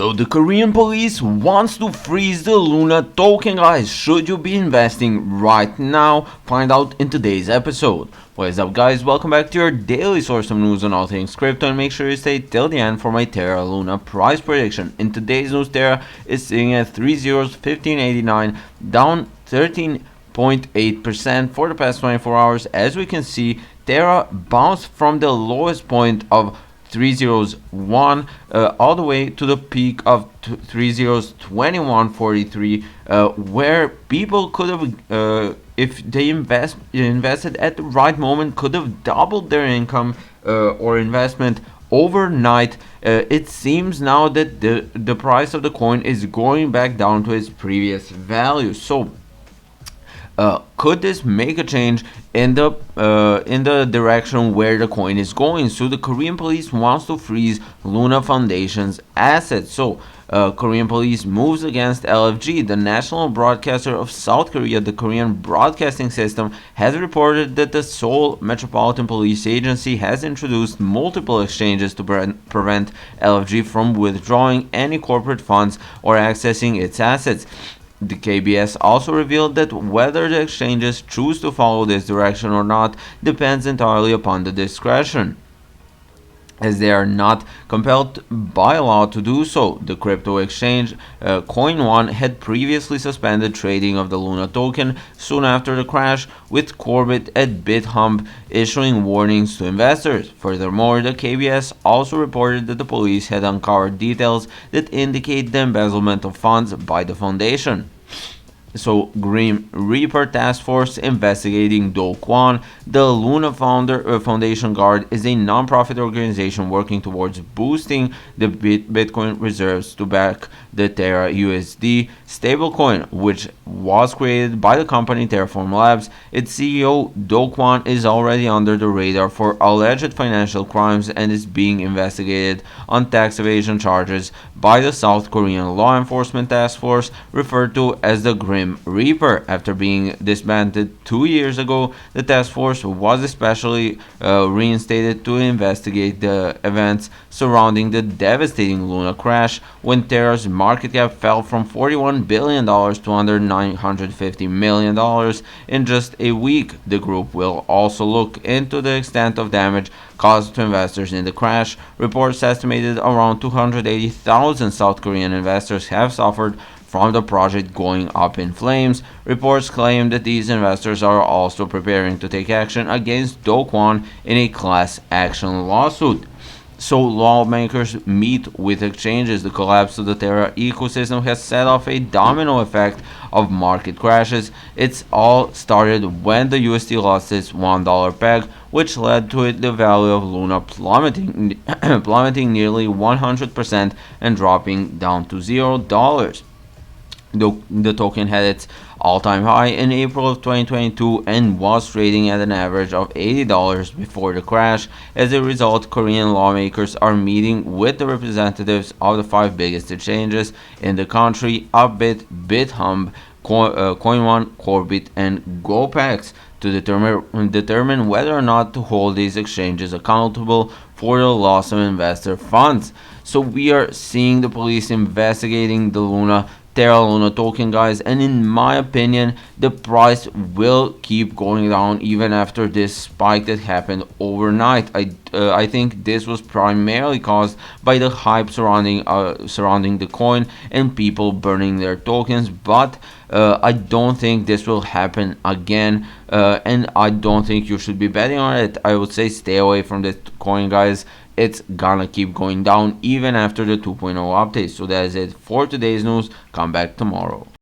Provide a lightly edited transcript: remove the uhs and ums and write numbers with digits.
So the Korean police wants to freeze the Luna token, guys. Should you be investing right now? Find out in today's episode. What is up, guys? Welcome back to your daily source of news on all things crypto, and make sure you stay till the end for my Terra Luna price prediction. In today's news, Terra is sitting at 1589, down 13.8% for the past 24 hours. As we can see, Terra bounced from the lowest point of 301 all the way to the peak of 2143, where people could have, if they invested at the right moment, could have doubled their income or investment overnight. It seems now that the price of the coin is going back down to its previous value. So could this make a change in the direction where the coin is going? So the Korean police wants to freeze Luna Foundation's assets. So Korean police moves against LFG. The national broadcaster of South Korea, the Korean Broadcasting System, has reported that the Seoul Metropolitan Police Agency has introduced multiple exchanges to prevent LFG from withdrawing any corporate funds or accessing its assets. The KBS also revealed that whether the exchanges choose to follow this direction or not depends entirely upon the discretion, as they are not compelled by law to do so. The crypto exchange Coin1 had previously suspended trading of the Luna token soon after the crash, with Corbett at BitHump issuing warnings to investors. Furthermore, the KBS also reported that the police had uncovered details that indicate the embezzlement of funds by the foundation. So, Grim Reaper Task Force investigating Do Kwon, the Luna Foundation Guard, is a non-profit organization working towards boosting the Bitcoin reserves to back the Terra USD stablecoin, which was created by the company Terraform Labs. Its CEO Do Kwon is already under the radar for alleged financial crimes and is being investigated on tax evasion charges by the South Korean Law Enforcement Task Force, referred to as the Grim Reaper. After being disbanded 2 years ago, the task force was especially reinstated to investigate the events surrounding the devastating Luna crash, when Terra's market cap fell from $41 billion to under $950 million in just a week. The group will also look into the extent of damage caused to investors in the crash. Reports estimated around 280,000 South Korean investors have suffered from the project going up in flames. Reports claim that these investors are also preparing to take action against Do Kwon in a class action lawsuit. So lawmakers meet with exchanges. The collapse of the Terra ecosystem has set off a domino effect of market crashes. It's all started when the USD lost its $1 peg, which led to the value of Luna plummeting nearly 100% and dropping down to $0. The token had its all-time high in April of 2022 and was trading at an average of $80 before the crash. As a result, Korean lawmakers are meeting with the representatives of the 5 biggest exchanges in the country: Upbit, BitHump, Coin1, Corbit, and GoPax, to determine whether or not to hold these exchanges accountable for the loss of investor funds. So we are seeing the police investigating the Terra Luna token, guys, and in my opinion, the price will keep going down even after this spike that happened overnight. I think this was primarily caused by the hype surrounding the coin and people burning their tokens, but I don't think this will happen again, and I don't think you should be betting on it. I would say stay away from this coin, guys. It's gonna keep going down even after the 2.0 update. So that is it for today's news. Come back tomorrow.